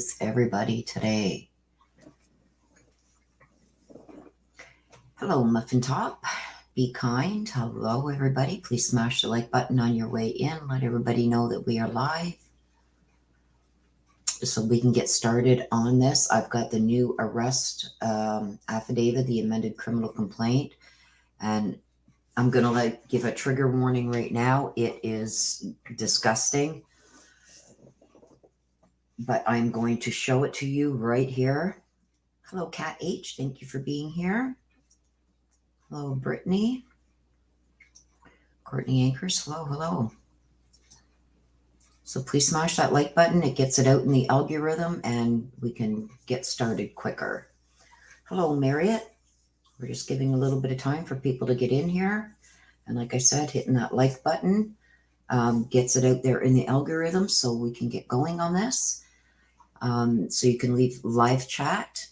is everybody today? Hello, Muffin Top. Be kind. Hello, everybody. Please smash the like button on your way in. Let everybody know that we are live so we can get started on this. I've got the new arrest affidavit, the amended criminal complaint, and I'm going to give a trigger warning right now. It is disgusting, but I'm going to show it to you right here. Hello, Cat H. Thank you for being here. Hello, Brittany. Courtney Anchors. Hello, hello. So please smash that like button. It gets it out in the algorithm and we can get started quicker. Hello, Marriott. We're just giving a little bit of time for people to get in here. And like I said, hitting that like button gets it out there in the algorithm so we can get going on this. So you can leave live chat.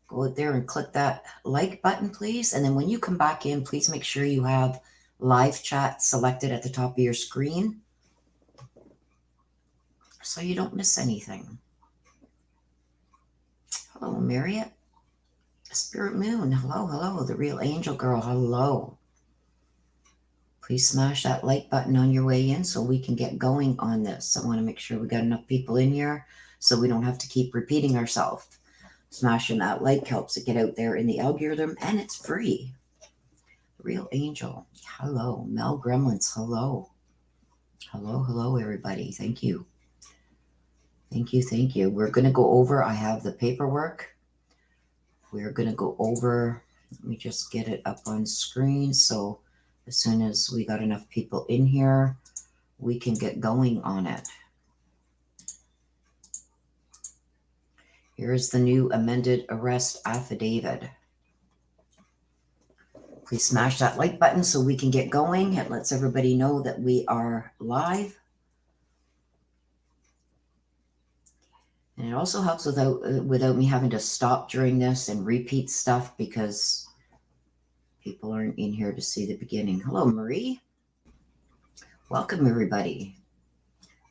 Go out there and click that like button, please. And then when you come back in, please make sure you have live chat selected at the top of your screen so you don't miss anything. Hello, Marriott. Spirit Moon. Hello, hello. The Real Angel Girl. Hello. Please smash that like button on your way in so we can get going on this. I want to make sure we got enough people in here so we don't have to keep repeating ourselves. Smashing that like helps it get out there in the algorithm, and it's free. Real Angel. Hello. Mel Gremlins. Hello. Hello, hello, everybody. Thank you. Thank you, thank you. We're going to go over, I have the paperwork. We're going to go over, let me just get it up on screen. So as soon as we got enough people in here, we can get going on it. Here's the new amended arrest affidavit. Please smash that like button so we can get going. It lets everybody know that we are live. And it also helps without me having to stop during this and repeat stuff because people aren't in here to see the beginning. Hello, Marie. Welcome, everybody.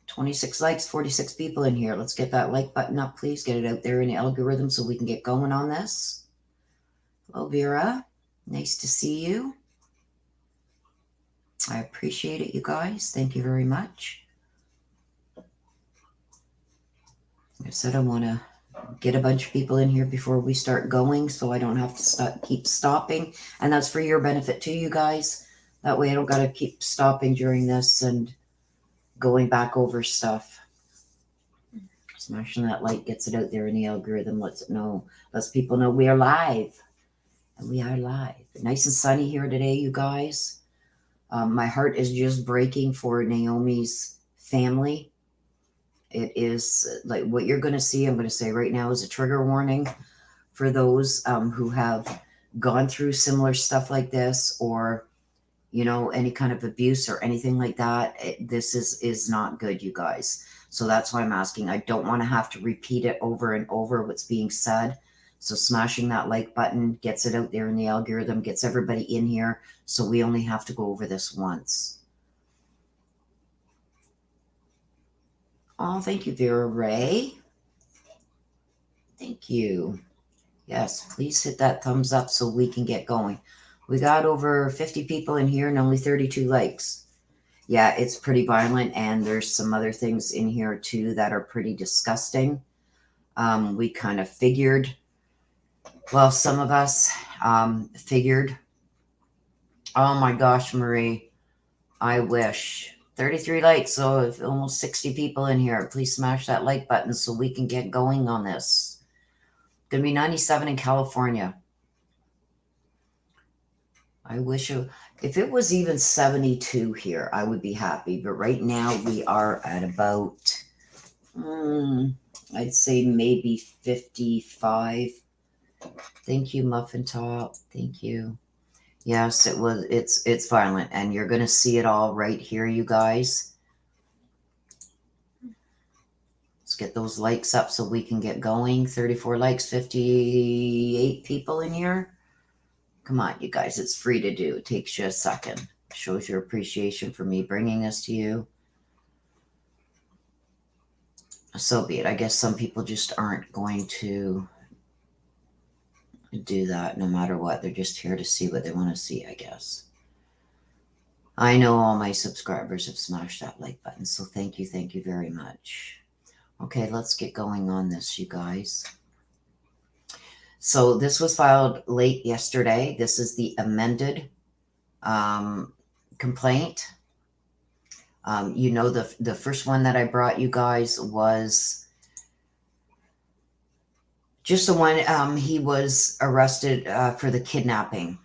26 likes, 46 people in here. Let's get that like button up, please. Get it out there in the algorithm so we can get going on this. Hello, Vera. Nice to see you. I appreciate it, you guys. Thank you very much. Like I said, I want to get a bunch of people in here before we start going so I don't have to keep stopping. And that's for your benefit too, you guys. That way I don't got to keep stopping during this and going back over stuff. Smashing that like gets it out there in the algorithm, lets people know we are live. And we are live. Nice and sunny here today, you guys. My heart is just breaking for Naomi's family. It is like what you're going to see, I'm going to say right now, is a trigger warning for those who have gone through similar stuff like this, or any kind of abuse or anything like that. This is not good, you guys. So that's why I'm asking. I don't want to have to repeat it over and over what's being said. So smashing that like button gets it out there in the algorithm, gets everybody in here. So we only have to go over this once. Oh, thank you, Vera Ray. Thank you. Yes, please hit that thumbs up so we can get going. We got over 50 people in here and only 32 likes. Yeah, it's pretty violent, and there's some other things in here too that are pretty disgusting. We kind of figured, well, some of us figured. Oh my gosh, Marie, I wish. 33 likes, so almost 60 people in here. Please smash that like button so we can get going on this. Going to be 97 in California. I wish if it was even 72 here, I would be happy. But right now we are at about, I'd say maybe 55. Thank you, Muffin Top. Thank you. Yes, it's violent, and you're going to see it all right here, you guys. Let's get those likes up so we can get going. 34 likes, 58 people in here. Come on, you guys. It's free to do. It takes you a second. Shows your appreciation for me bringing this to you. so be it. I guess some people just aren't going to do that no matter what. They're just here to see what they want to see, I guess. I know all my subscribers have smashed that like button, so thank you very much. Okay, let's get going on this, you guys. So this was filed late yesterday. This is the amended complaint. You know, the first one that I brought you guys was just the one he was arrested for the kidnapping.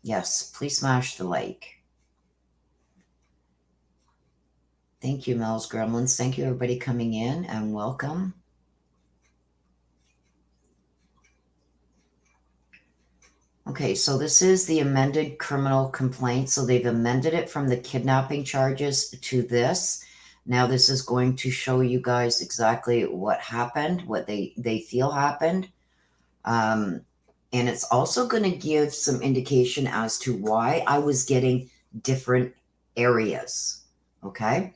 Yes, please smash the like. Thank you, Mel's Gremlins. Thank you, everybody coming in, and welcome. Okay, so this is the amended criminal complaint. So they've amended it from the kidnapping charges to this. Now this is going to show you guys exactly what happened, what they feel happened. And it's also going to give some indication as to why I was getting different areas. Okay.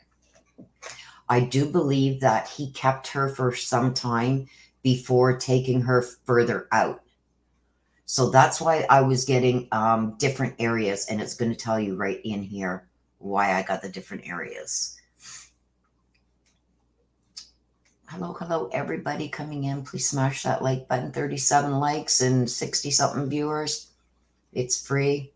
I do believe that he kept her for some time before taking her further out. So that's why I was getting different areas, and it's going to tell you right in here why I got the different areas. Hello, everybody coming in. Please smash that like button. 37 likes and 60-something viewers. It's free.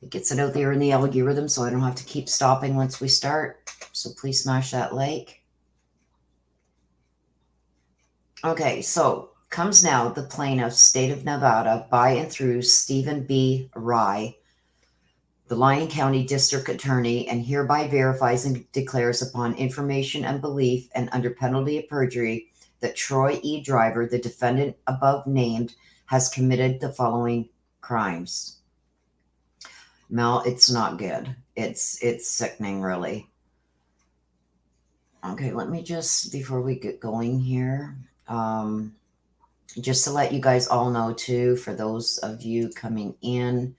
It gets it out there in the algorithm, so I don't have to keep stopping once we start. So please smash that like. Okay, so comes now the plaintiff, State of Nevada, by and through Stephen B. Rye, the Lyon County District Attorney, and hereby verifies and declares upon information and belief and under penalty of perjury that Troy E. Driver, the defendant above named, has committed the following crimes. Mel, it's not good. It's sickening, really. Okay, let me just, before we get going here, just to let you guys all know too, for those of you coming in,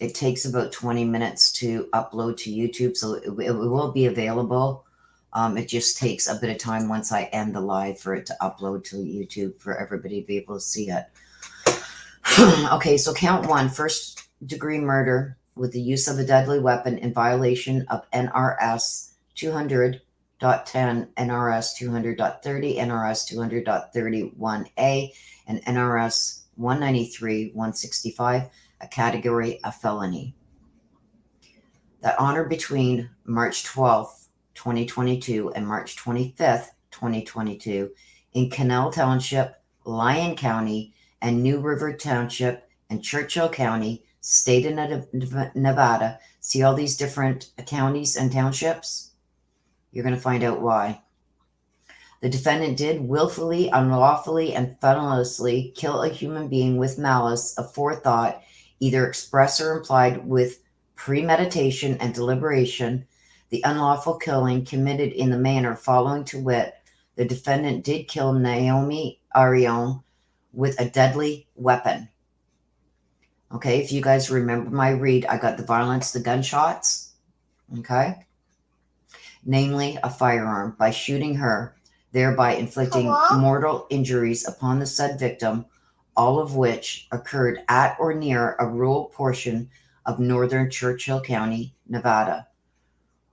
it takes about 20 minutes to upload to YouTube, so it will be available. It just takes a bit of time once I end the live for it to upload to YouTube for everybody to be able to see it. Okay, so count 1, first-degree murder with the use of a deadly weapon in violation of NRS 200.10, NRS 200.30, NRS 200.31A, and NRS 193-165, a category of felony. That honor between March 12th, 2022 and March 25th, 2022 in Canal Township, Lyon County, and New River Township and Churchill County, state of Nevada. See all these different counties and townships? You're going to find out why. The defendant did willfully, unlawfully, and feloniously kill a human being with malice aforethought, either express or implied, with premeditation and deliberation. The unlawful killing committed in the manner following, to wit, the defendant did kill Naomi Irion with a deadly weapon. Okay, if you guys remember my read, I got the violence, the gunshots, okay? Namely, a firearm, by shooting her, thereby inflicting mortal injuries upon the said victim, all of which occurred at or near a rural portion of northern Churchill County, Nevada.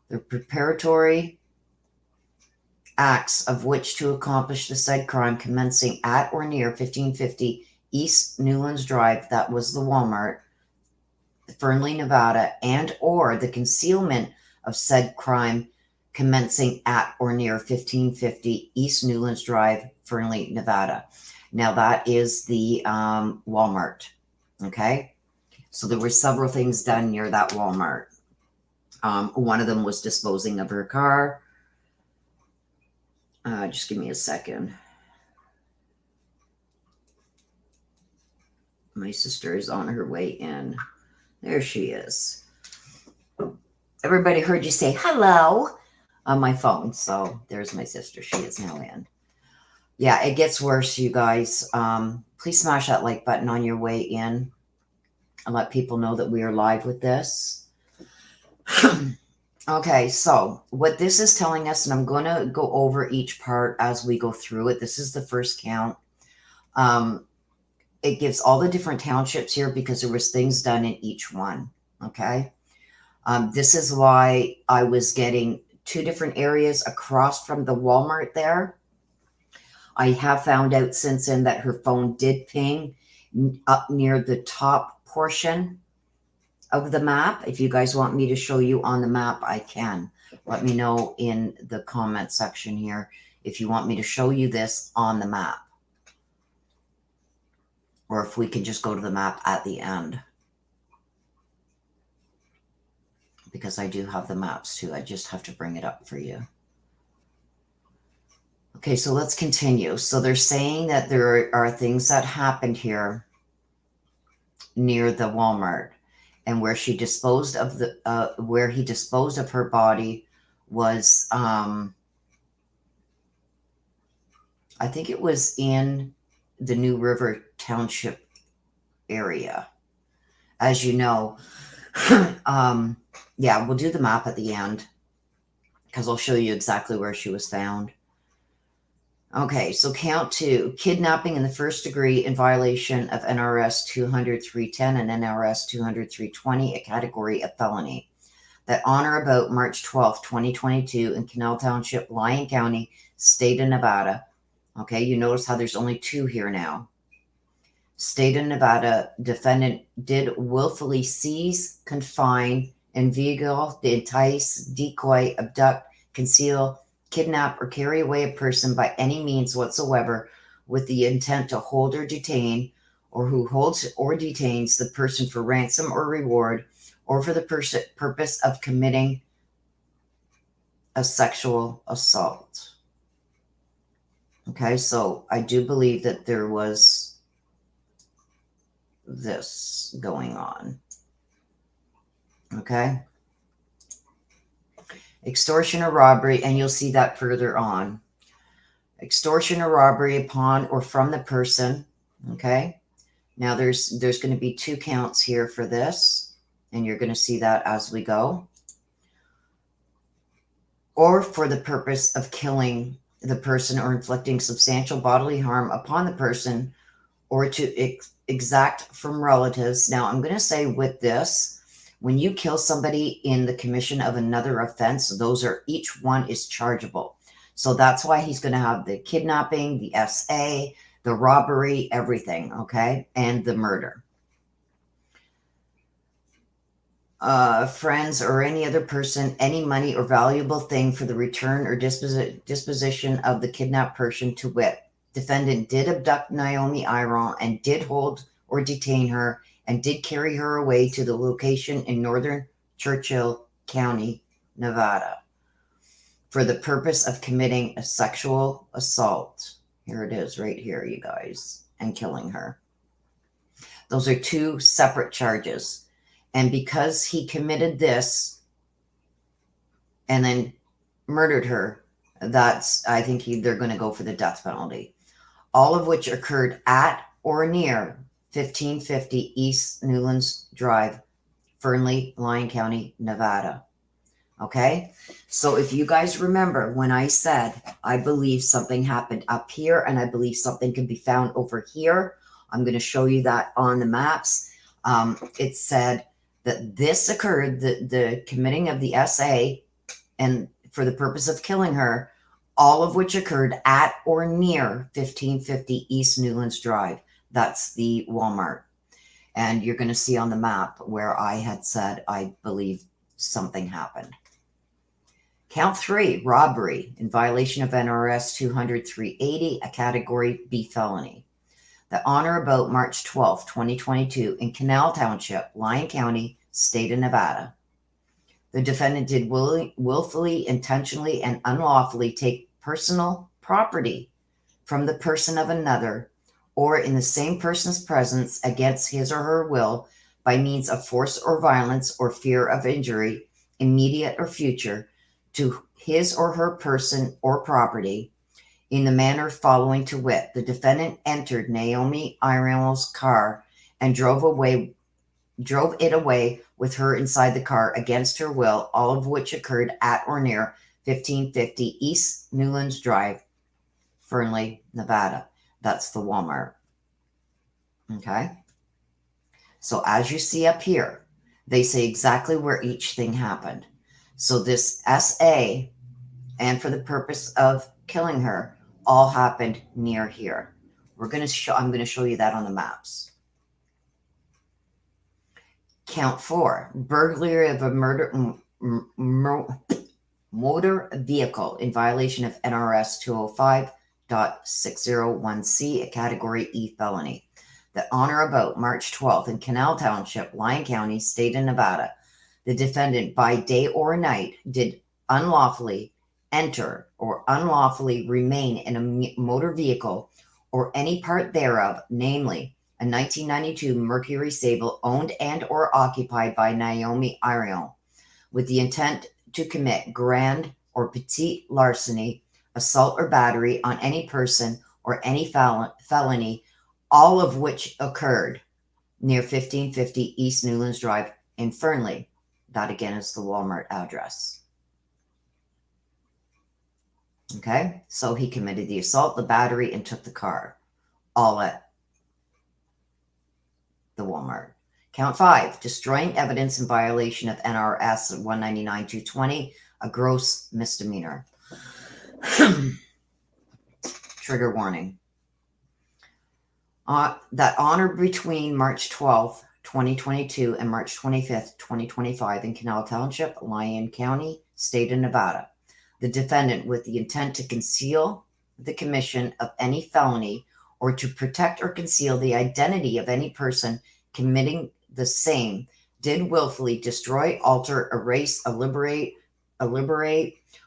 The preparatory acts of which to accomplish the said crime commencing at or near 1550 East Newlands Drive, that was the Walmart, Fernley, Nevada, and or the concealment of said crime commencing at or near 1550 East Newlands Drive, Fernley, Nevada. Now that is the Walmart, okay? So there were several things done near that Walmart. One of them was disposing of her car. Just give me a second. My sister is on her way in. There she is. Everybody heard you say hello on my phone. So there's my sister. She is now in. Yeah, it gets worse, you guys. Please smash that like button on your way in and let people know that we are live with this. Okay, so what this is telling us, and I'm going to go over each part as we go through it. This is the first count. It gives all the different townships here because there was things done in each one. Okay. This is why I was getting 2 different areas across from the Walmart there. I have found out since then that her phone did ping up near the top portion of the map. If you guys want me to show you on the map, I can. Let me know in the comment section here if you want me to show you this on the map, or if we can just go to the map at the end, because I do have the maps too. I just have to bring it up for you. Okay, so let's continue. So they're saying that there are things that happened here near the Walmart, and where she disposed of the where he disposed of her body was I think it was in the New River Township area. As you know, yeah, we'll do the map at the end because I'll show you exactly where she was found. Okay, so count 2, kidnapping in the first degree in violation of NRS 200-310 and NRS 200-320, a category of felony. That on or about March 12, 2022 in Canal Township, Lyon County, state of Nevada. Okay, you notice how there's only 2 here now. State of Nevada, defendant did willfully seize, confine, inveigle, entice, decoy, abduct, conceal, kidnap, or carry away a person by any means whatsoever with the intent to hold or detain, or who holds or detains the person for ransom or reward, or for the purpose of committing a sexual assault. Okay, so I do believe that there was this going on. Okay. Extortion or robbery, and you'll see that further on. Extortion or robbery upon or from the person. Okay. Now there's going to be 2 counts here for this, and you're going to see that as we go. Or for the purpose of killing the person or inflicting substantial bodily harm upon the person, or to exact from relatives. Now, I'm going to say with this, when you kill somebody in the commission of another offense, those are, each one is chargeable. So that's why he's going to have the kidnapping, the SA, the robbery, everything, okay, and the murder. Friends or any other person, any money or valuable thing for the return or disposition of the kidnapped person, to wit. Defendant did abduct Naomi Irion and did hold or detain her and did carry her away to the location in northern Churchill County, Nevada, for the purpose of committing a sexual assault. Here it is right here, you guys, and killing her. Those are 2 separate charges. And because he committed this and then murdered her, that's, I think they're going to go for the death penalty. All of which occurred at or near 1550 East Newlands Drive, Fernley, Lyon County, Nevada. Okay, so if you guys remember when I said I believe something happened up here and I believe something can be found over here, I'm going to show you that on the maps. It said that this occurred, the committing of the SA, and for the purpose of killing her, all of which occurred at or near 1550 East Newlands Drive. That's the Walmart. And you're going to see on the map where I had said I believe something happened. Count 3, robbery in violation of NRS 200-380, a category B felony. That on or about March 12, 2022 in Canal Township, Lyon County, state of Nevada. The defendant did willfully, intentionally, and unlawfully take personal property from the person of another, or in the same person's presence against his or her will, by means of force or violence or fear of injury, immediate or future, to his or her person or property, in the manner following, to wit. The defendant entered Naomi Irion's car and drove away drove it away with her inside the car against her will, all of which occurred at or near 1550 East Newlands Drive, Fernley, Nevada. That's the Walmart. Okay. So as you see up here, they say exactly where each thing happened. So this SA, and for the purpose of killing her, all happened near here. I'm going to show you that on the maps. Count 4, burglary of a motor vehicle in violation of NRS 205.601C, a Category E felony. That on or about March 12th in Canal Township, Lyon County, State of Nevada, the defendant by day or night did unlawfully enter or unlawfully remain in a motor vehicle or any part thereof, namely a 1992 Mercury Sable owned and or occupied by Naomi Irion, with the intent to commit grand or petite larceny, assault or battery on any person or any felony, all of which occurred near 1550 East Newlands Drive in Fernley. That again is the Walmart address. Okay, so he committed the assault, the battery, and took the car, all at the Walmart. Count 5, destroying evidence in violation of NRS 199-220, a gross misdemeanor. Trigger warning. That on or between March 12th, 2022 and March 25th, 2025 in Canal Township, Lyon County, State of Nevada, the defendant with the intent to conceal the commission of any felony or to protect or conceal the identity of any person committing the same did willfully destroy, alter, erase, obliterate,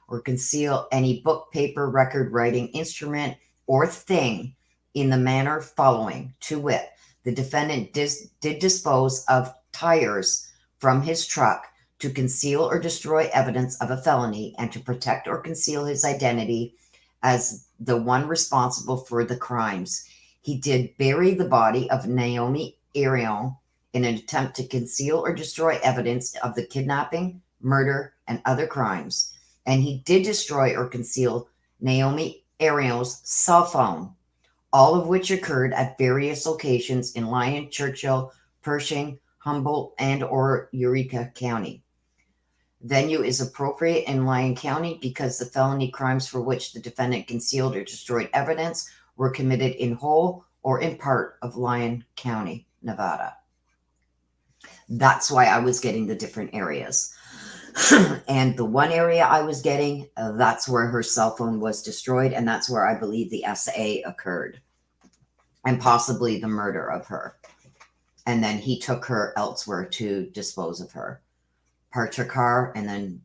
or conceal any book, paper, record, writing, instrument, or thing in the manner following, to wit, the defendant did dispose of tires from his truck to conceal or destroy evidence of a felony and to protect or conceal his identity as the one responsible for the crimes. He did bury the body of Naomi Irion in an attempt to conceal or destroy evidence of the kidnapping, murder, and other crimes. And he did destroy or conceal Naomi Irion's cell phone, all of which occurred at various locations in Lyon, Churchill, Pershing, Humboldt, and or Eureka County. Venue is appropriate in Lyon County because the felony crimes for which the defendant concealed or destroyed evidence were committed in whole or in part of Lyon County, Nevada. That's why I was getting the different areas. And the one area I was getting, that's where her cell phone was destroyed, and that's where I believe the SA occurred, and possibly the murder of her. And then he took her elsewhere to dispose of her. Parked her car and then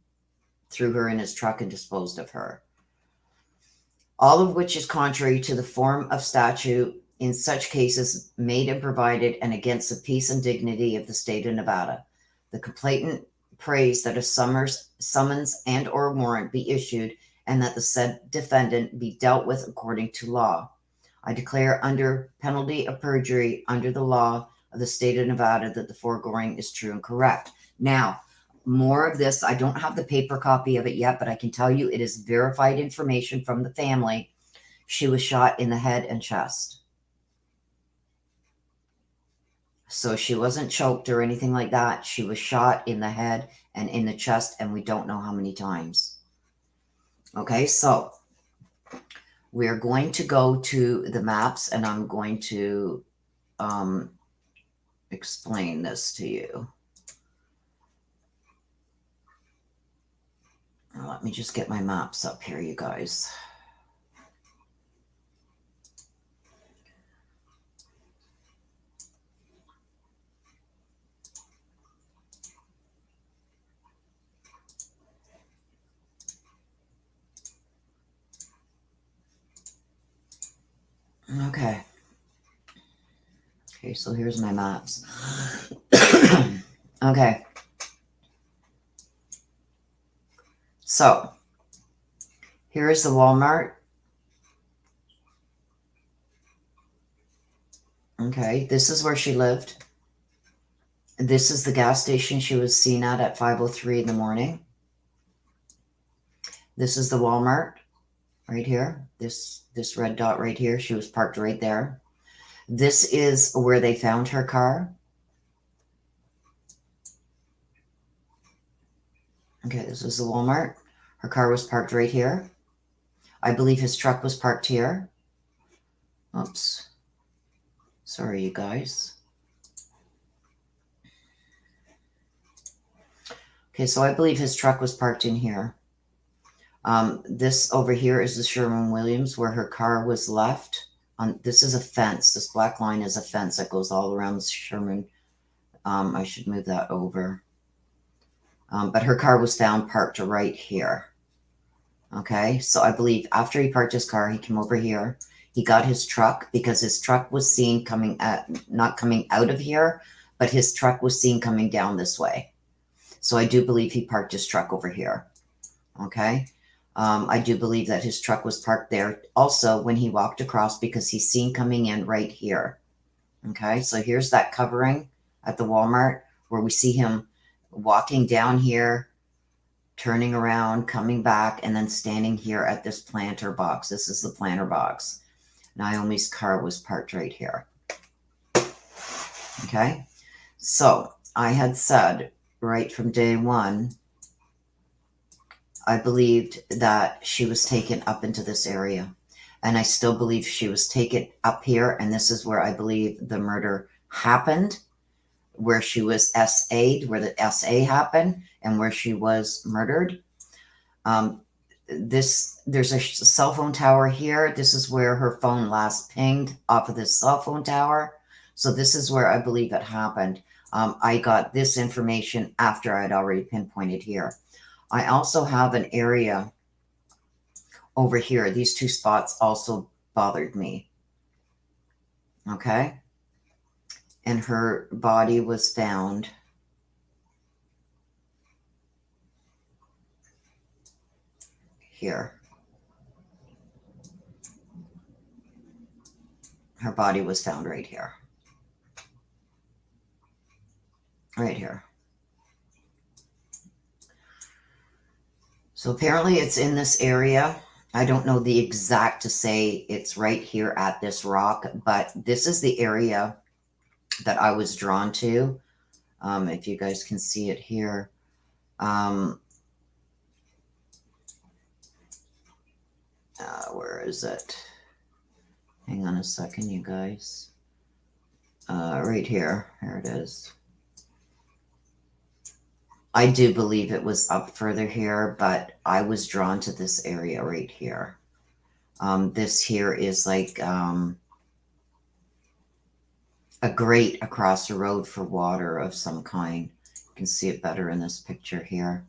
threw her in his truck and disposed of her. All of which is contrary to the form of statute in such cases made and provided and against the peace and dignity of the state of Nevada. The complainant prays that a summons and or warrant be issued and that the said defendant be dealt with according to law. I declare under penalty of perjury under the law of the state of Nevada that the foregoing is true and correct. Now, more of this, I don't have the paper copy of it yet, but I can tell you it is verified information from the family. She was shot in the head and chest. So she wasn't choked or anything like that. She was shot in the head and in the chest, and we don't know how many times. Okay, so we're going to go to the maps, and I'm going to explain this to you. Let me just get my maps up here, you guys. Okay. Okay, so here's my maps. Okay. So, here is the Walmart. Okay, this is where she lived. This is the gas station she was seen at 5:03 in the morning. This is the Walmart right here. This red dot right here. She was parked right there. This is where they found her car. Okay, this is the Walmart. Her car was parked right here. I believe his truck was parked here. Oops. Sorry, you guys. Okay, so I believe his truck was parked in here. This over here is the Sherwin-Williams where her car was left. This is a fence. This black line is a fence that goes all around the Sherman. I should move that over. But her car was found parked right here. Okay, so I believe after he parked his car, he came over here. He got his truck because his truck was seen coming not coming out of here, but his truck was seen coming down this way. So I do believe he parked his truck over here. Okay. I do believe that his truck was parked there also when he walked across because he's seen coming in right here. Okay. So here's that covering at the Walmart where we see him walking down here, turning around, coming back, and then standing here at this planter box. This is the planter box. Naomi's car was parked right here. Okay. So I had said right from day one, I believed that she was taken up into this area. And I still believe she was taken up here. And this is where I believe the murder happened, where she was SA'd, where the SA happened, and where she was murdered. There's a cell phone tower here. This is where her phone last pinged off of this cell phone tower. So this is where I believe it happened. I got this information after I'd already pinpointed here. I also have an area over here. These two spots also bothered me. Okay. And her body was found here. Her body was found right here. Right here. So apparently it's in this area. I don't know the exact to say it's right here at this rock, but this is the area that I was drawn to. If you guys can see it here. Where is it? Hang on a second, you guys. Right here. Here it is. I do believe it was up further here, but I was drawn to this area right here. This here is like a grate across the road for water of some kind. You can see it better in this picture here.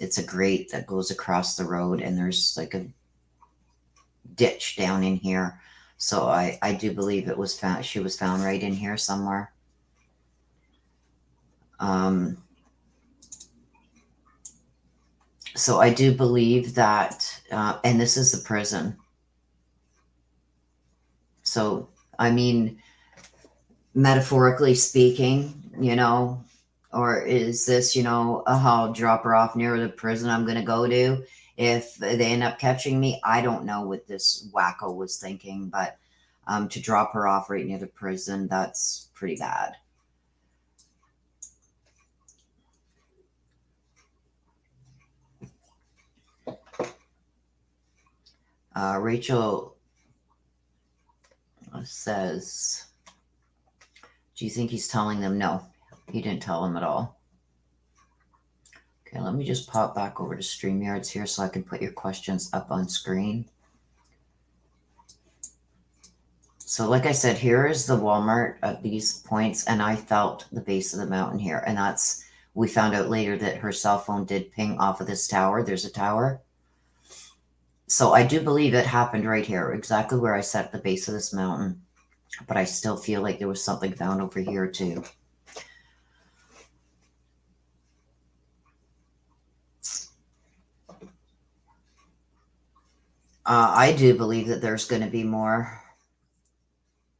It's a grate that goes across the road, and there's like a ditch down in here. So I do believe it was found. She was found right in here somewhere. So I do believe that, and this is the prison. So, I mean, metaphorically speaking, you know, or is this, you know, I'll drop her off near the prison I'm going to go to if they end up catching me? I don't know what this wacko was thinking, but to drop her off right near the prison, that's pretty bad. Rachel says, do you think he's telling them? No, he didn't tell them at all. Okay, let me just pop back over to StreamYards here so I can put your questions up on screen. So like I said, here is the Walmart at these points, and I felt the base of the mountain here. And that's, we found out later that her cell phone did ping off of this tower. There's a tower. So I do believe it happened right here, exactly where I sat at the base of this mountain. But I still feel like there was something found over here too. I do believe that there's going to be more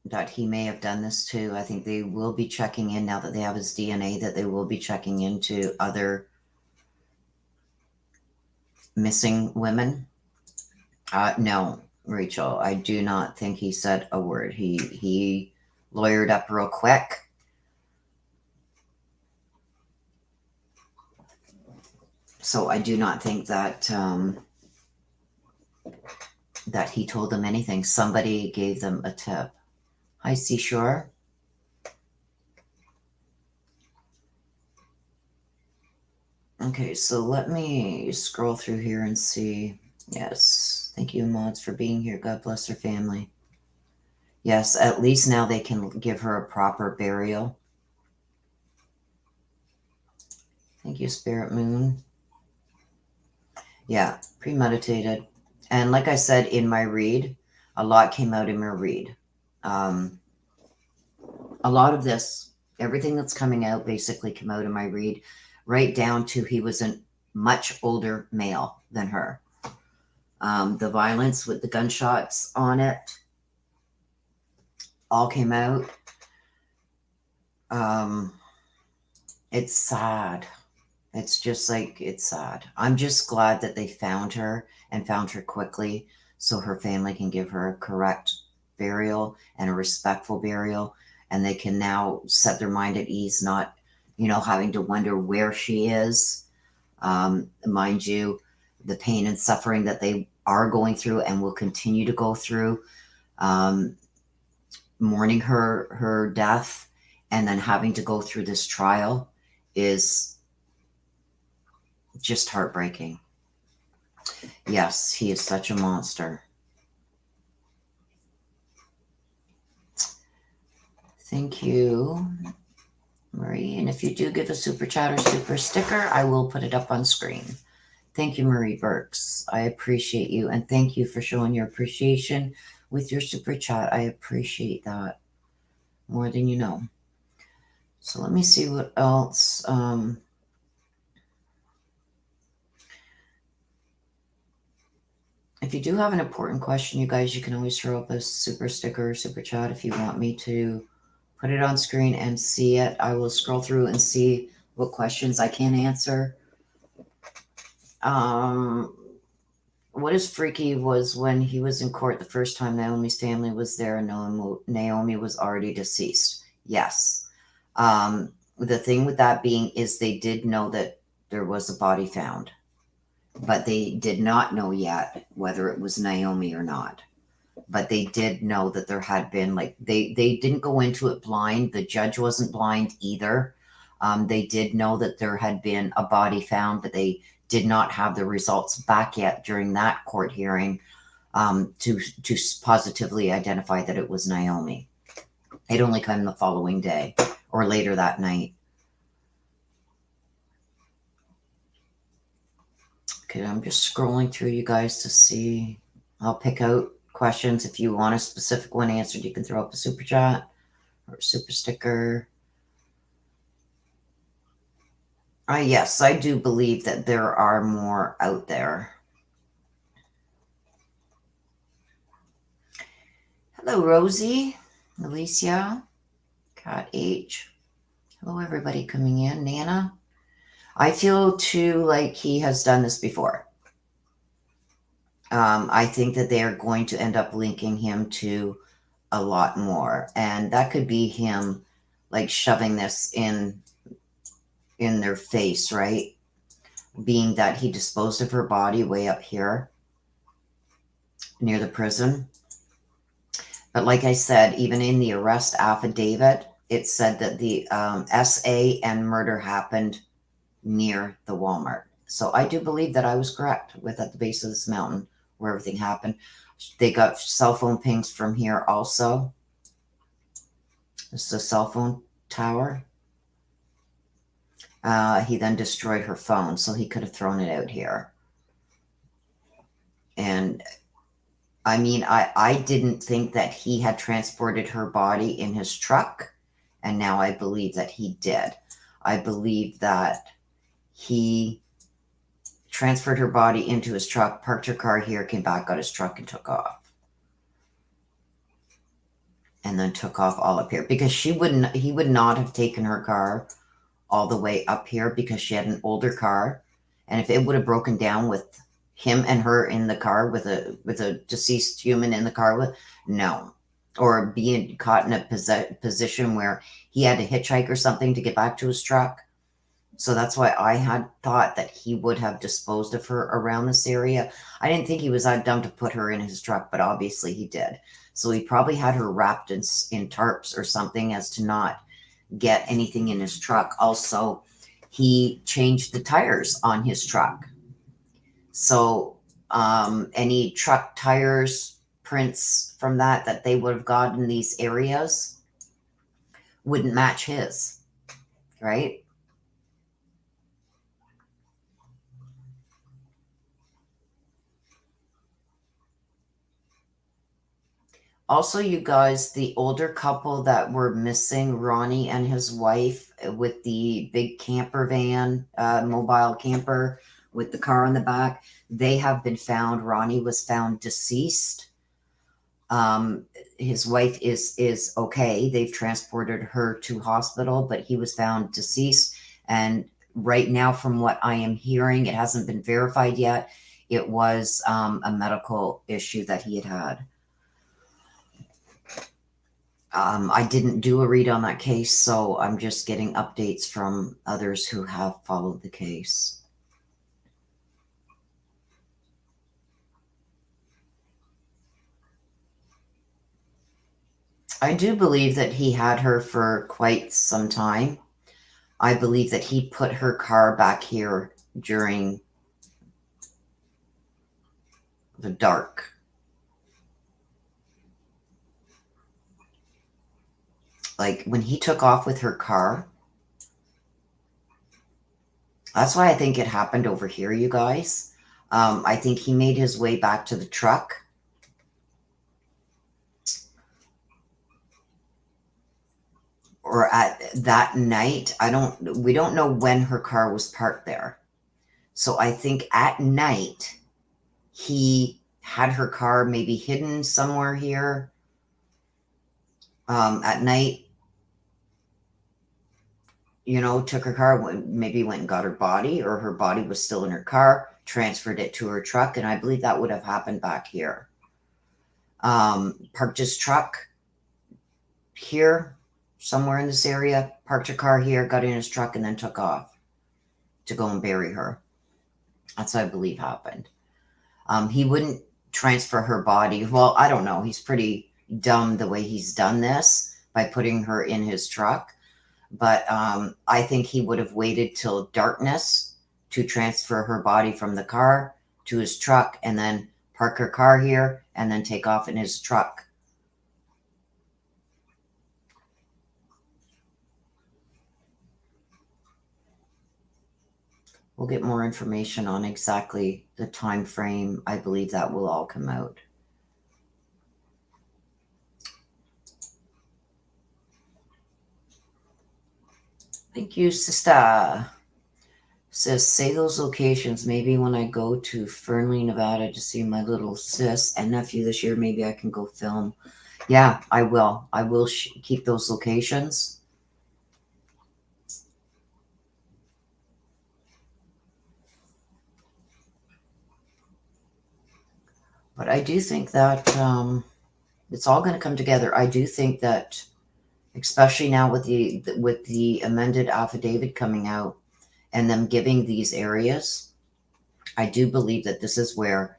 that he may have done this to. I think they will be checking in now that they have his DNA, that they will be checking into other missing women. No, Rachel, I do not think he said a word. He lawyered up real quick. So I do not think that that he told them anything. Somebody gave them a tip. Hi, Seashore. Okay, so let me scroll through here and see. Yes, thank you, mods, for being here. God bless her family. Yes, at least now they can give her a proper burial. Thank you, Spirit Moon. Yeah, premeditated. And like I said in my read, a lot came out in my read. A lot of this, everything that's coming out basically came out in my read, right down to he was a much older male than her. The violence with the gunshots on it all came out. It's sad. It's just like, it's sad. I'm just glad that they found her and found her quickly so her family can give her a correct burial and a respectful burial. And they can now set their mind at ease, not, having to wonder where she is. Mind you, the pain and suffering that they are going through and will continue to go through, mourning her death and then having to go through this trial is just heartbreaking. Yes, he is such a monster. Thank you, Marie. And if you do give a super chat or super sticker, I will put it up on screen. Thank you, Marie Burks. I appreciate you. And thank you for showing your appreciation with your super chat. I appreciate that more than you know. So let me see what else. If you do have an important question, you guys, you can always throw up a super sticker or super chat if you want me to put it on screen and see it. I will scroll through and see what questions I can answer. What is freaky was when he was in court the first time, Naomi's family was there and Naomi was already deceased. Yes. The thing with that being is they did know that there was a body found, but they did not know yet whether it was Naomi or not. But they did know that there had been, like, they didn't go into it blind. The judge wasn't blind either. They did know that there had been a body found, but they did not have the results back yet during that court hearing to positively identify that it was Naomi. It only came the following day or later that night. Okay, I'm just scrolling through, you guys, to see. I'll pick out questions. If you want a specific one answered, you can throw up a super chat or a super sticker. Yes, I do believe that there are more out there. Hello, Rosie, Alicia, Cat H. Hello, everybody coming in. Nana. I feel too like he has done this before. I think that they are going to end up linking him to a lot more. And that could be him like shoving this in their face, right? Being that he disposed of her body way up here near the prison. But like I said, even in the arrest affidavit, it said that the SA and murder happened near the Walmart. So I do believe that I was correct with at the base of this mountain where everything happened. They got cell phone pings from here also. This is a cell phone tower. He then destroyed her phone, so he could have thrown it out here. And I mean, I didn't think that he had transported her body in his truck, and now I believe that he did. I believe that he transferred her body into his truck, parked her car here, came back, got his truck, and took off. and then took off all up here because he would not have taken her car all the way up here because she had an older car. And if it would have broken down with him and her in the car with a deceased human in the car with, no. Or being caught in a position where he had to hitchhike or something to get back to his truck. So that's why I had thought that he would have disposed of her around this area. I didn't think he was that dumb to put her in his truck, but obviously he did. So he probably had her wrapped in tarps or something as to not get anything in his truck. Also, he changed the tires on his truck. So any truck tires, prints from that they would have got in these areas wouldn't match his, right? Also, you guys, the older couple that were missing, Ronnie and his wife with the big camper van, mobile camper with the car on the back, they have been found. Ronnie was found deceased. His wife is okay. They've transported her to hospital, but he was found deceased. And right now, from what I am hearing, it hasn't been verified yet. It was a medical issue that he had. I didn't do a read on that case, so I'm just getting updates from others who have followed the case. I do believe that he had her for quite some time. I believe that he put her car back here during the dark. Like when he took off with her car. That's why I think it happened over here, you guys. I think he made his way back to the truck. Or at that night. We don't know when her car was parked there. So I think at night he had her car maybe hidden somewhere here. At night, took her car, maybe went and got her body, or her body was still in her car, transferred it to her truck. And I believe that would have happened back here. Parked his truck here, somewhere in this area, parked her car here, got in his truck, and then took off to go and bury her. That's what I believe happened. He wouldn't transfer her body. Well, I don't know. He's pretty dumb the way he's done this by putting her in his truck. But I think he would have waited till darkness to transfer her body from the car to his truck and then park her car here and then take off in his truck. We'll get more information on exactly the time frame. I believe that will all come out. Thank you, sister. Says, say those locations. Maybe when I go to Fernley, Nevada to see my little sis and nephew this year, maybe I can go film. Yeah, I will. I will keep those locations. But I do think that it's all going to come together. I do think that, especially now with the amended affidavit coming out and them giving these areas, I do believe that this is where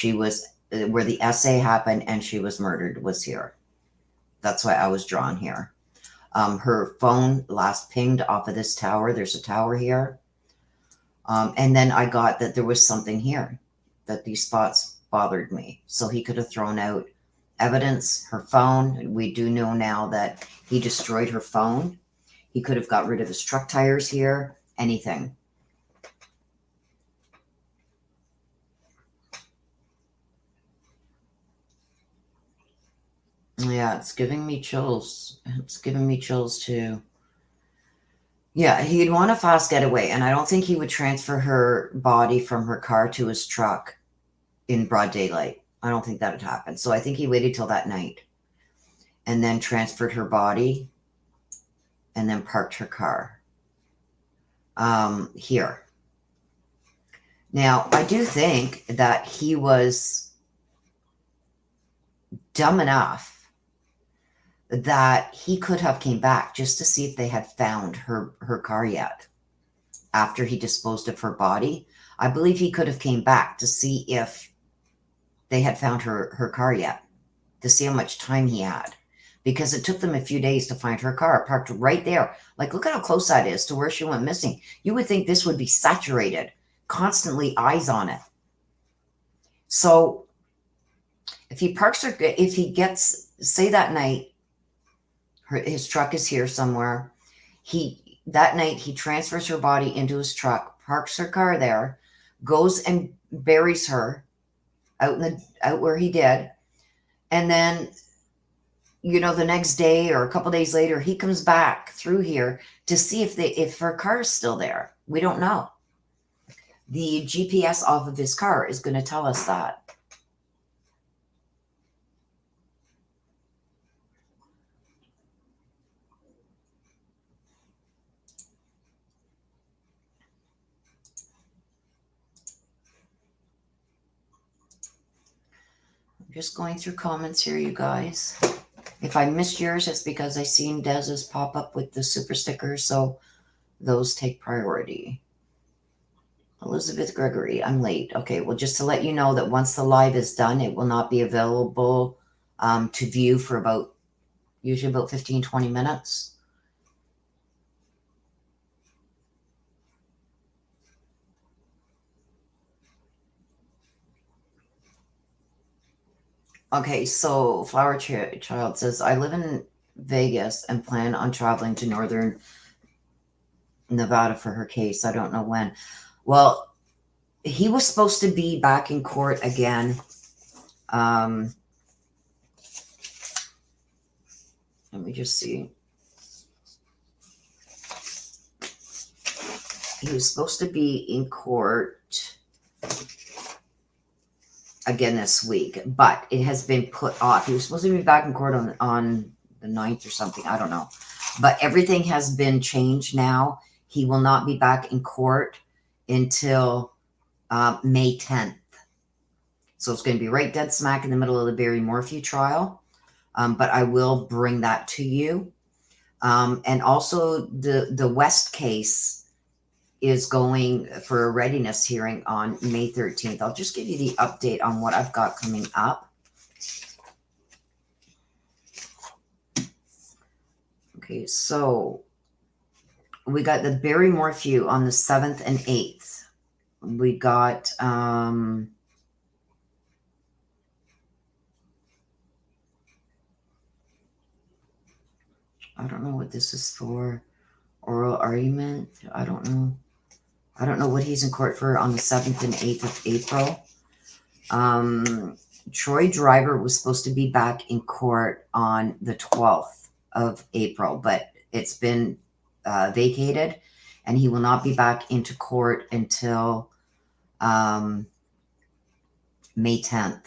where the essay happened and she was murdered, was here. That's why I was drawn here. Her phone last pinged off of this tower. There's a tower here. And then I got that there was something here, that these spots bothered me. So he could have thrown out evidence, her phone. We do know now that he destroyed her phone. He could have got rid of his truck tires here, anything. Yeah, it's giving me chills. It's giving me chills too. Yeah, he'd want a fast getaway, and I don't think he would transfer her body from her car to his truck in broad daylight. I don't think that would happen. So I think he waited till that night. and then transferred her body and then parked her car here. Now, I do think that he was dumb enough that he could have came back just to see if they had found her car yet after he disposed of her body. I believe he could have came back to see if they had found her car yet, to see how much time he had, because it took them a few days to find her car parked right there. Like, look at how close that is to where she went missing. You would think this would be saturated, constantly eyes on it. So if he parks her, if he gets, say that night, his truck is here somewhere. That night he transfers her body into his truck, parks her car there, goes and buries her out where he did, and then, you know, the next day or a couple days later, he comes back through here to see if her car is still there. We don't know. The GPS off of his car is going to tell us that. I'm just going through comments here, you guys. If I missed yours, it's because I seen Dez's pop up with the super stickers, so those take priority. Elizabeth Gregory, I'm late. Okay, well, just to let you know that once the live is done, it will not be available to view for usually about 15, 20 minutes. Okay, so Flower Child says, I live in Vegas and plan on traveling to Northern Nevada for her case. I don't know when. Well, he was supposed to be back in court again. Let me just see. He was supposed to be in court again this week, but it has been put off. He was supposed to be back in court on the 9th or something. I don't know. But everything has been changed now. He will not be back in court until May 10th. So it's going to be right dead smack in the middle of the Barry Morphew trial. But I will bring that to you. And also the West case is going for a readiness hearing on May 13th. I'll just give you the update on what I've got coming up. Okay, so we got the Barry Morphew on the 7th and 8th. We got I don't know what this is for. Oral argument. I don't know. I don't know what he's in court for on the 7th and 8th of April. Troy Driver was supposed to be back in court on the 12th of April, but it's been vacated, and he will not be back into court until May 10th.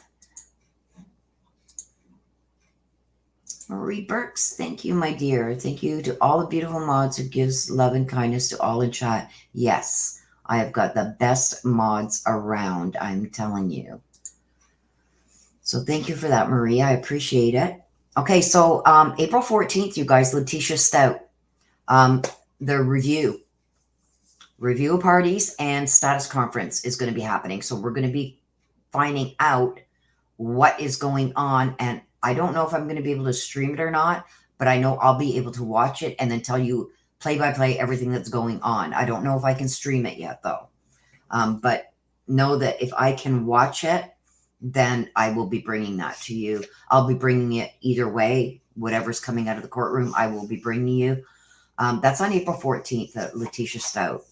Marie Burks, thank you, my dear. Thank you to all the beautiful mods who gives love and kindness to all in chat. Yes, I have got the best mods around, I'm telling you. So thank you for that, Marie. I appreciate it. Okay, so April 14th, you guys, Letitia Stout. The review of parties and status conference is going to be happening. So we're going to be finding out what is going on, and I don't know if I'm going to be able to stream it or not, but I know I'll be able to watch it and then tell you play by play everything that's going on. I don't know if I can stream it yet, though. But know that if I can watch it, then I will be bringing that to you. I'll be bringing it either way. Whatever's coming out of the courtroom, I will be bringing you. That's on April 14th, Letitia Stout.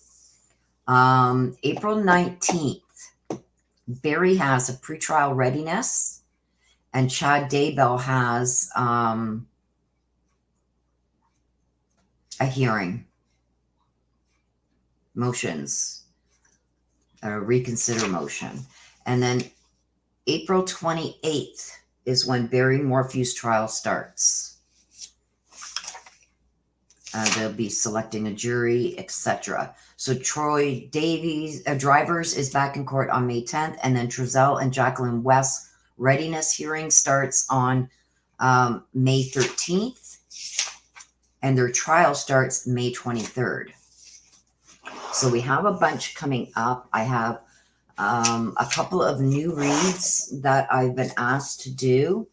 April 19th, Barry has a pretrial readiness, and Chad Daybell has a hearing. Motions. A reconsider motion. And then April 28th is when Barry Morphew's trial starts. They'll be selecting a jury, etc. So Troy Davies, Drivers is back in court on May 10th, and then Trezell and Jacqueline West readiness hearing starts on May 13th, and their trial starts May 23rd. So we have a bunch coming up. I have a couple of new reads that I've been asked to do.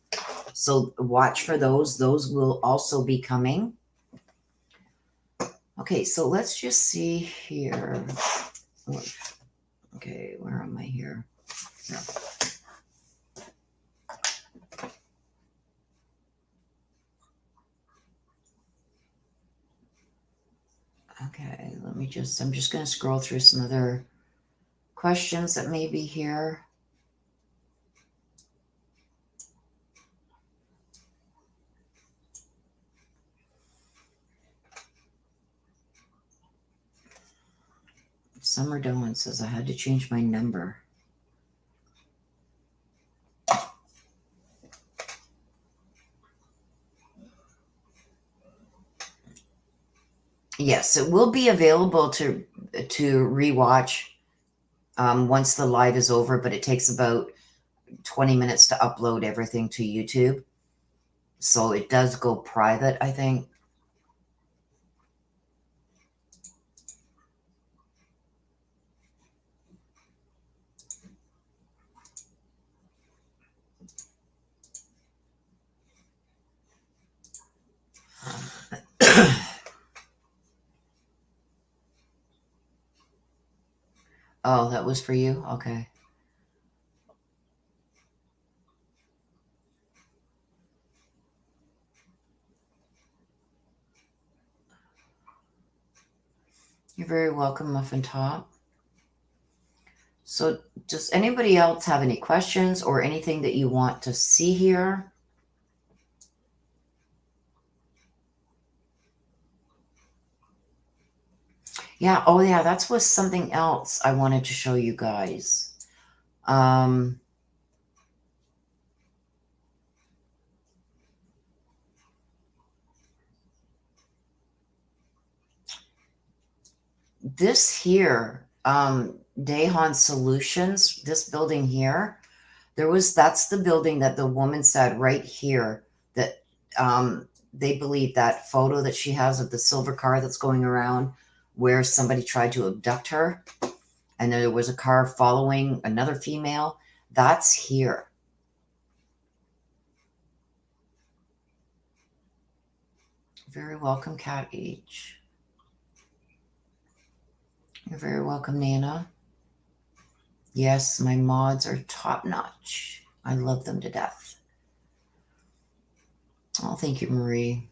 So watch for those. Those will also be coming. Okay, so let's just see here. Okay, where am I here? Here. Okay, I'm just going to scroll through some other questions that may be here. Summer Dawn says I had to change my number. Yes, it will be available to rewatch once the live is over, but it takes about 20 minutes to upload everything to YouTube. So it does go private, I think. Oh, that was for you? Okay. You're very welcome, Muffin Top. So does anybody else have any questions or anything that you want to see here? Yeah, oh yeah, that was something else I wanted to show you guys. This here, Dahan Solutions, this building here, that's the building that the woman said right here that they believe that photo that she has of the silver car that's going around where somebody tried to abduct her and there was a car following another female. That's here. Very welcome, Cat H. You're very welcome, Nana. Yes, my mods are top notch. I love them to death. Oh, thank you, Marie.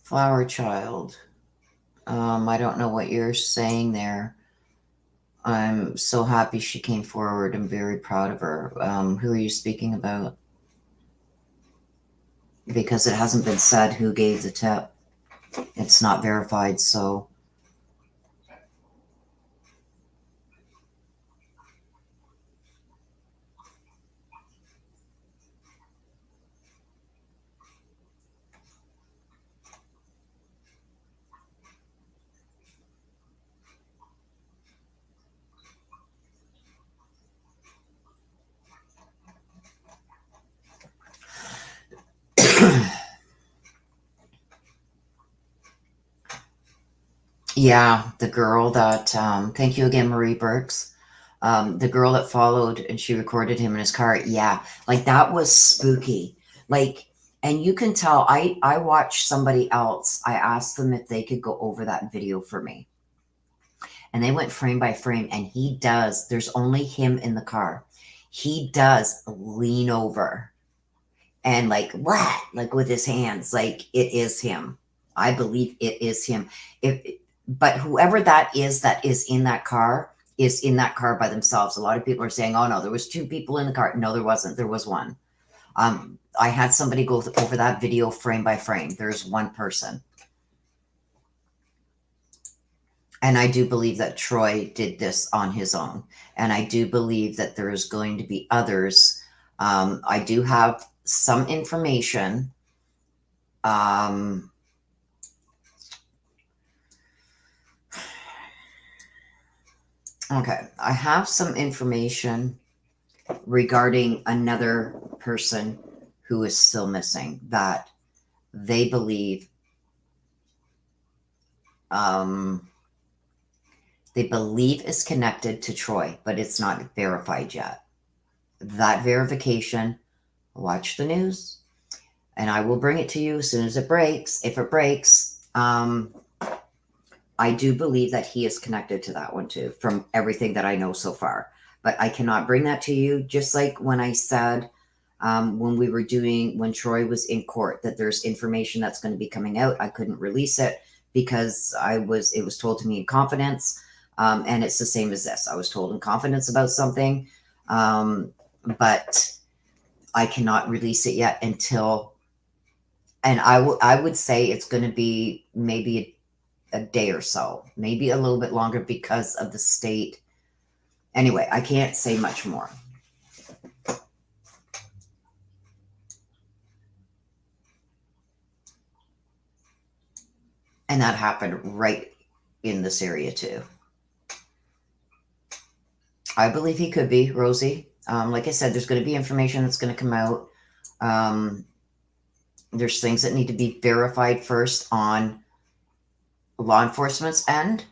Flower Child. I don't know what you're saying there. I'm so happy she came forward. I'm very proud of her. Who are you speaking about? Because it hasn't been said who gave the tip. It's not verified, so. Yeah, the girl that, thank you again, Marie Burks. The girl that followed and she recorded him in his car. Yeah, like that was spooky. Like, and you can tell, I watched somebody else. I asked them if they could go over that video for me. And they went frame by frame, and there's only him in the car. He does lean over and like, what? Like with his hands, like it is him. I believe it is him. But whoever that is in that car is in that car by themselves. A lot of people are saying, oh no, there was two people in the car. No, there wasn't. There was one. I had somebody go over that video frame by frame. There's one person. And I do believe that Troy did this on his own. And I do believe that there is going to be others. I do have some information. Okay, I have some information regarding another person who is still missing that they believe um, is connected to Troy, but it's not verified yet. That verification, watch the news, and I will bring it to you as soon as it breaks. If it breaks, I do believe that he is connected to that one too, from everything that I know so far. But I cannot bring that to you, just like when I said when Troy was in court, that there's information that's going to be coming out. I couldn't release it because it was told to me in confidence. And it's the same as this. I was told in confidence about something, but I cannot release it yet until, and I would say it's going to be maybe a day or so, maybe a little bit longer because of the state. Anyway, I can't say much more. And that happened right in this area too. I believe he could be, Rosie. Like I said, there's going to be information that's going to come out. There's things that need to be verified first on law enforcement's end.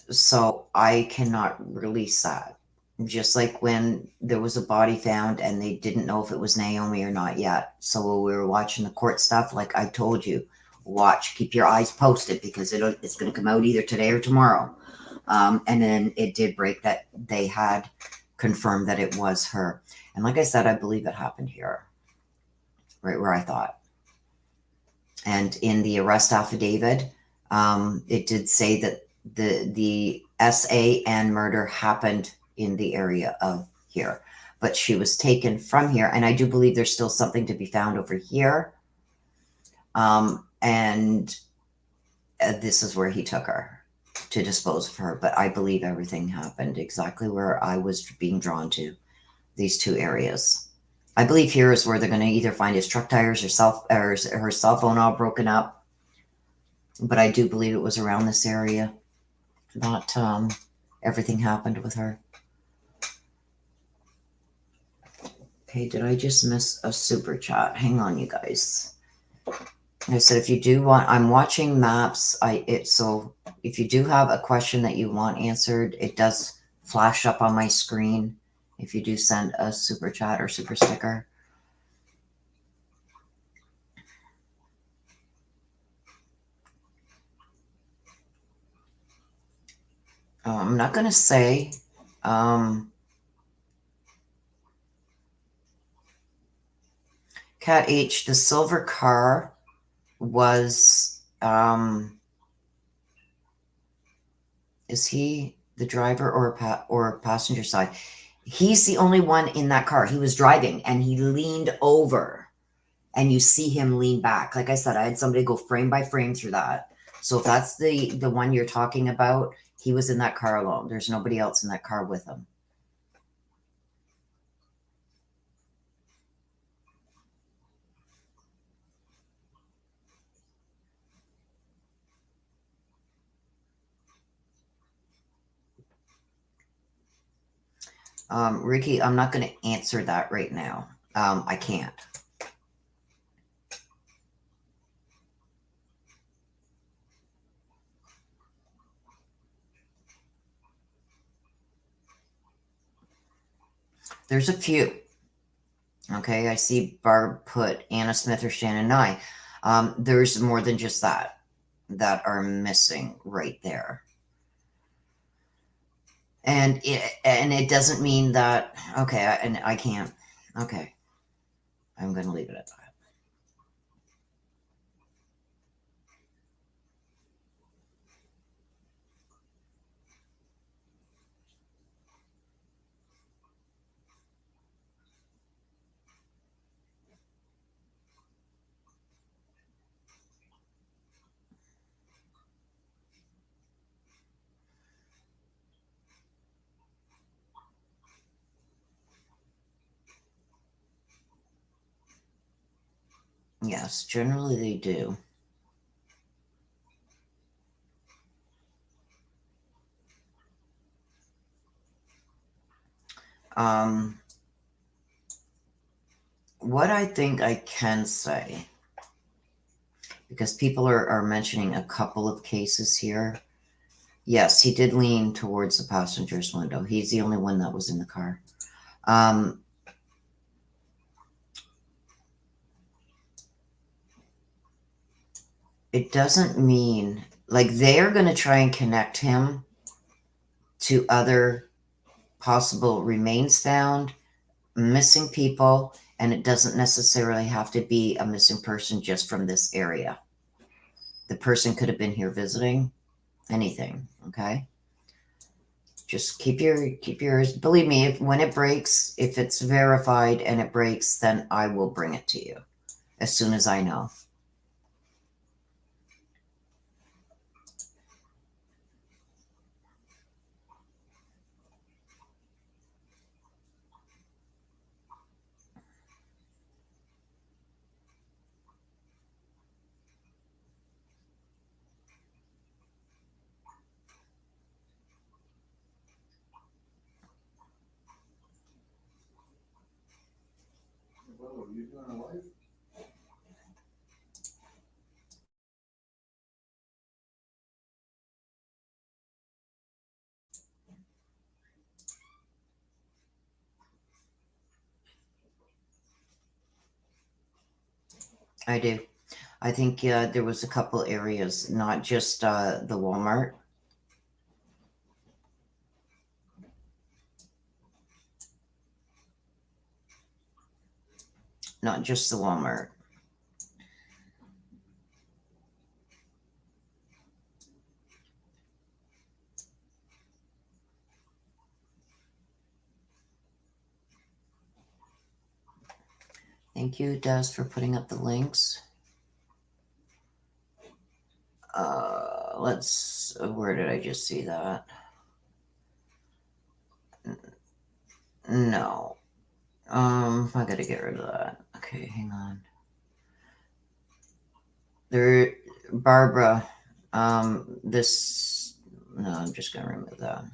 So I cannot release that. Just like when there was a body found and they didn't know if it was Naomi or not yet. So when we were watching the court stuff, like I told you, watch, keep your eyes posted because it's going to come out either today or tomorrow. And then it did break that they had confirmed that it was her. And like I said, I believe it happened here, right where I thought. And in the arrest affidavit, it did say that the SAN murder happened in the area of here, but she was taken from here. And I do believe there's still something to be found over here. And this is where he took her to dispose of her. But I believe everything happened exactly where I was being drawn to, these two areas. I believe here is where they're going to either find his truck tires or her cell phone all broken up. But I do believe it was around this area that everything happened with her. Okay, did I just miss a super chat? Hang on, you guys. I said if you do want, I'm watching maps. So if you do have a question that you want answered, it does flash up on my screen if you do send a super chat or super sticker. I'm not going to say. Cat H, the silver car was, is he the driver or passenger side? He's the only one in that car. He was driving and he leaned over and you see him lean back. Like I said, I had somebody go frame by frame through that. So if that's the one you're talking about, he was in that car alone. There's nobody else in that car with him. Ricky, I'm not going to answer that right now. I can't. There's a few. Okay, I see Barb put Anna Smith or Shannon Nye. There's more than just that are missing right there. And it doesn't mean that, okay, and I can't, okay. I'm going to leave it at that. Yes, generally they do. What I think I can say, because people are mentioning a couple of cases here. Yes, he did lean towards the passenger's window. He's the only one that was in the car. It doesn't mean, like, they're going to try and connect him to other possible remains found, missing people, and it doesn't necessarily have to be a missing person just from this area. The person could have been here visiting, anything, okay? Just keep yours. Believe me, when it breaks, if it's verified and it breaks, then I will bring it to you as soon as I know. Well, are you doing a live? I do. I think there was a couple areas, not just the Walmart. Not just the Walmart. Thank you, Des, for putting up the links. Where did I just see that? No. I gotta get rid of that. Okay, hang on. There, Barbara, no, I'm just gonna remove that.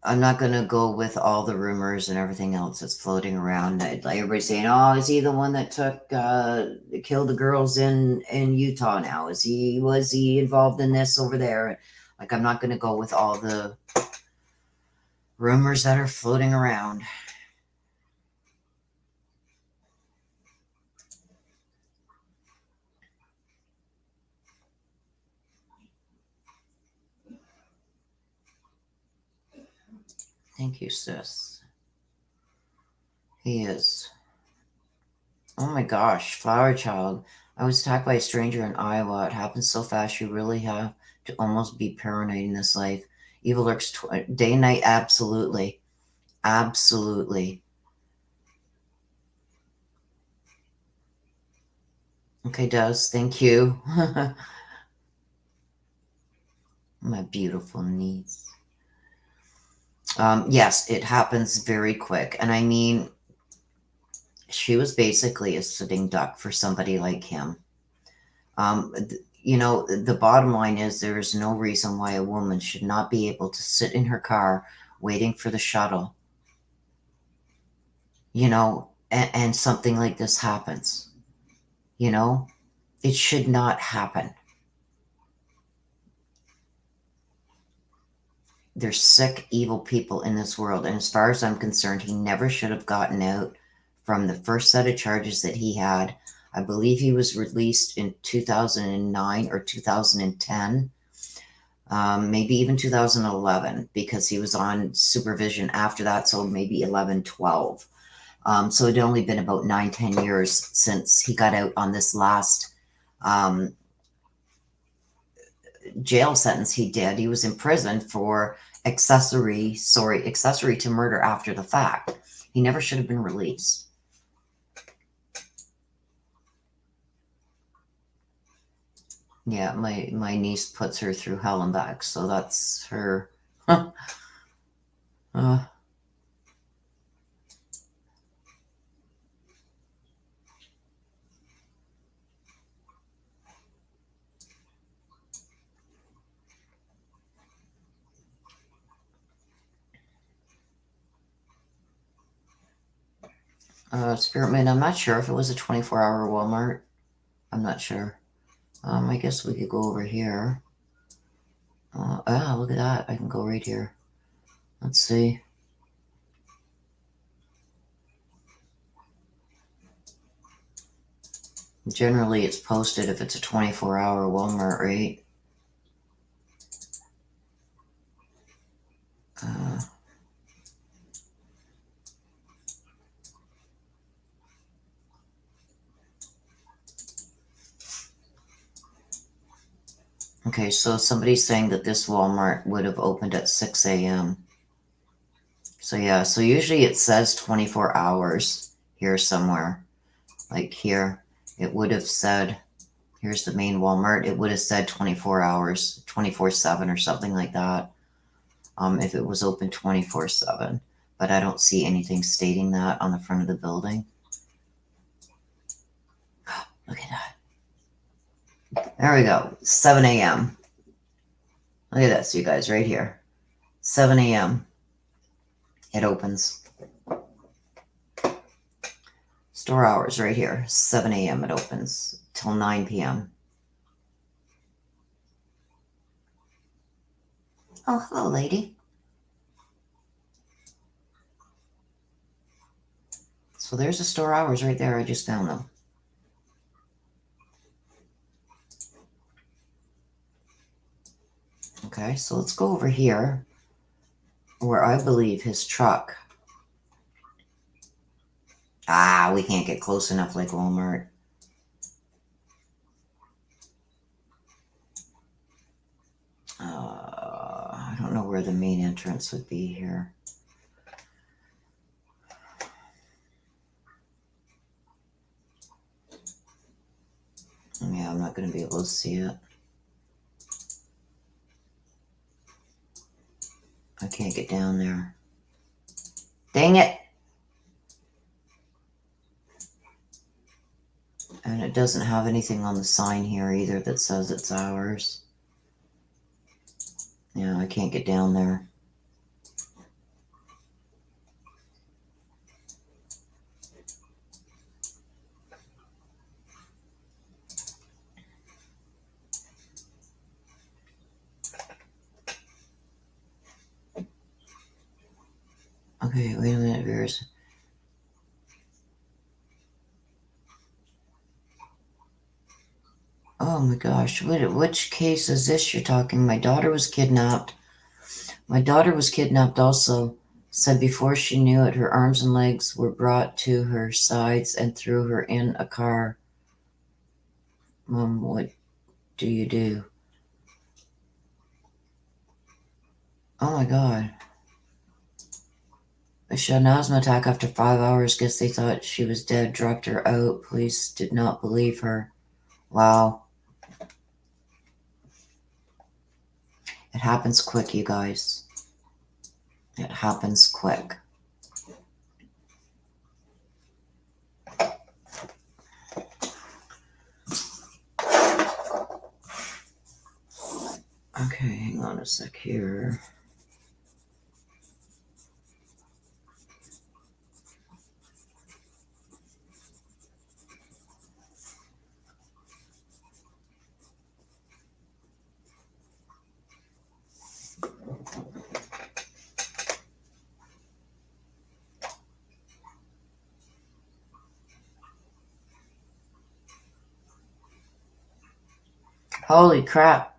I'm not going to go with all the rumors and everything else that's floating around. Like everybody's saying, "Oh, is he the one that killed the girls in Utah? Now was he involved in this over there?" Like, I'm not going to go with all the rumors that are floating around. Thank you, sis. He is. Oh my gosh, Flower Child. I was attacked by a stranger in Iowa. It happens so fast, you really have to almost be paranoid in this life. Evil lurks day and night, absolutely. Absolutely. Okay, Des, thank you. My beautiful niece. Yes, it happens very quick. And I mean, she was basically a sitting duck for somebody like him. The bottom line is there is no reason why a woman should not be able to sit in her car waiting for the shuttle, and something like this happens. It should not happen. There's sick, evil people in this world. And as far as I'm concerned, he never should have gotten out from the first set of charges that he had. I believe he was released in 2009 or 2010, maybe even 2011, because he was on supervision after that. So maybe 11, 12. So it'd only been about 9, 10 years since he got out on this last jail sentence he did. He was in prison for accessory to murder after the fact. He never should have been released. Yeah, my niece puts her through hell and back, so that's her. Spirit Moon, I'm not sure if it was a 24-hour Walmart. I'm not sure. I guess we could go over here. Look at that. I can go right here. Let's see. Generally, it's posted if it's a 24-hour Walmart, right? Okay, so somebody's saying that this Walmart would have opened at 6 a.m. So yeah, so usually it says 24 hours here somewhere. Like here, it would have said, here's the main Walmart, it would have said 24 hours, 24/7 or something like that, if it was open 24/7. But I don't see anything stating that on the front of the building. Look at that. There we go, 7 a.m. Look at this, you guys, right here. 7 a.m. It opens. Store hours right here. 7 a.m. it opens till 9 p.m. Oh, hello, lady. So there's the store hours right there. I just found them. Okay, so let's go over here where I believe his truck. We can't get close enough like Walmart. I don't know where the main entrance would be here. Yeah, I'm not going to be able to see it. I can't get down there. Dang it! And it doesn't have anything on the sign here either that says it's ours. Yeah, I can't get down there. Okay, wait a minute, viewers. Oh my gosh, which case is this you're talking? My daughter was kidnapped. My daughter was kidnapped also. Said before she knew it, her arms and legs were brought to her sides and threw her in a car. Mom, what do you do? Oh my god. She had an asthma attack after 5 hours. Guess they thought she was dead. Dropped her out. Police did not believe her. Wow. It happens quick, you guys. It happens quick. Okay, hang on a sec here. Holy crap.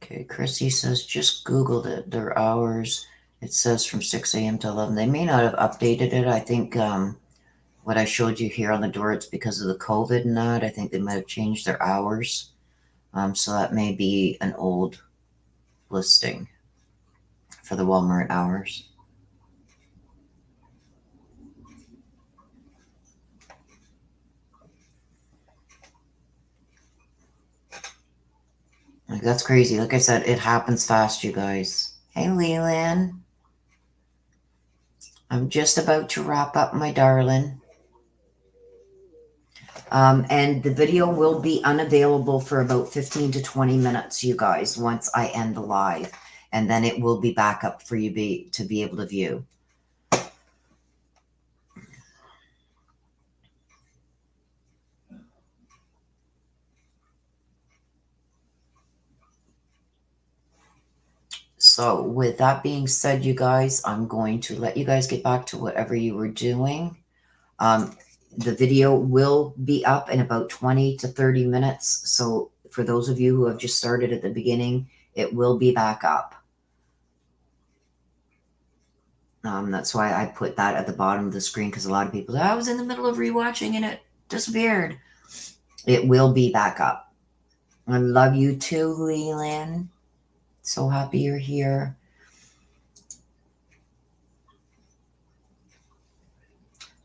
Okay, Chrissy says just Googled it. Their hours, it says from 6 a.m. to 11. They may not have updated it. I think what I showed you here on the door, it's because of the COVID and that. I think they might have changed their hours. So that may be an old listing for the Walmart hours. Like, that's crazy. Like I said, it happens fast, you guys. Hey, Leland. I'm just about to wrap up, my darling. And the video will be unavailable for about 15 to 20 minutes, you guys, once I end the live. And then it will be back up for you to be able to view. So with that being said, you guys, I'm going to let you guys get back to whatever you were doing. The video will be up in about 20 to 30 minutes. So for those of you who have just started at the beginning, it will be back up. That's why I put that at the bottom of the screen, because a lot of people, I was in the middle of rewatching and it disappeared. It will be back up. I love you too, Leland. So happy you're here.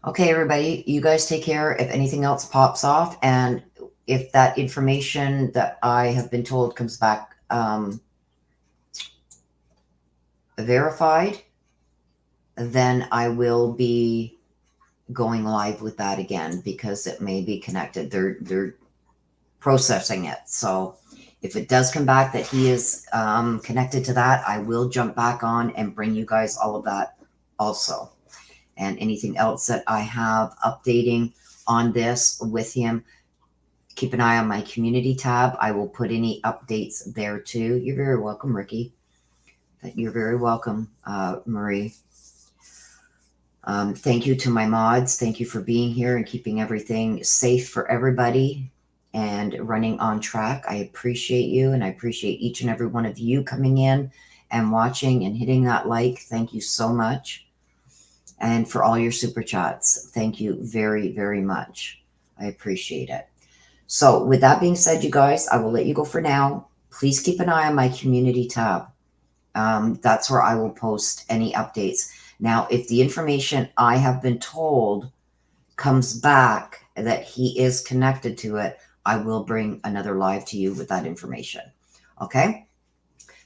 Okay, everybody, you guys take care. If anything else pops off, and if that information that I have been told comes back verified, then I will be going live with that again, because it may be connected. They're processing it. So if it does come back that he is connected to that, I will jump back on and bring you guys all of that also. And anything else that I have updating on this with him, keep an eye on my community tab. I will put any updates there too. You're very welcome, Ricky. You're very welcome, Marie. Thank you to my mods. Thank you for being here and keeping everything safe for everybody and running on track. I appreciate you, and I appreciate each and every one of you coming in and watching and hitting that like. Thank you so much. And for all your super chats, thank you very, very much. I appreciate it. So with that being said, you guys, I will let you go for now. Please keep an eye on my community tab. That's where I will post any updates. Now, if the information I have been told comes back that he is connected to it, I will bring another live to you with that information. Okay?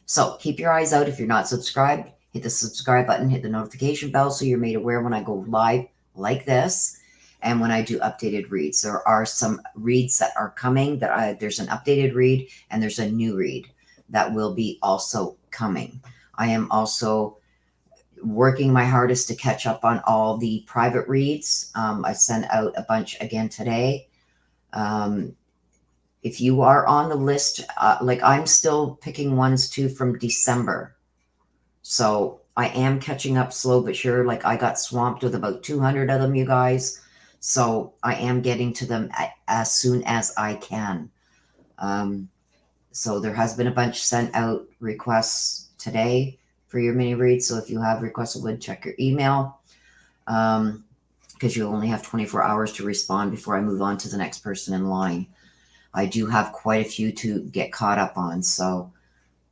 So keep your eyes out. If you're not subscribed, hit the subscribe button, hit the notification bell so you're made aware when I go live like this and when I do updated reads. There are some reads that are coming. There's an updated read and there's a new read that will be also coming. I am also working my hardest to catch up on all the private reads. I sent out a bunch again today. If you are on the list, like I'm still picking ones too from December. So I am catching up slow but sure. Like I got swamped with about 200 of them, you guys. So I am getting to them as soon as I can. So there has been a bunch sent out requests today for your mini read. So if you have requested, check your email, because you only have 24 hours to respond before I move on to the next person in line. I do have quite a few to get caught up on. So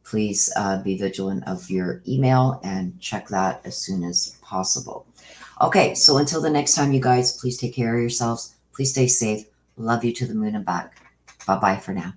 please be vigilant of your email and check that as soon as possible. Okay, so until the next time, you guys, please take care of yourselves. Please stay safe. Love you to the moon and back. Bye-bye for now.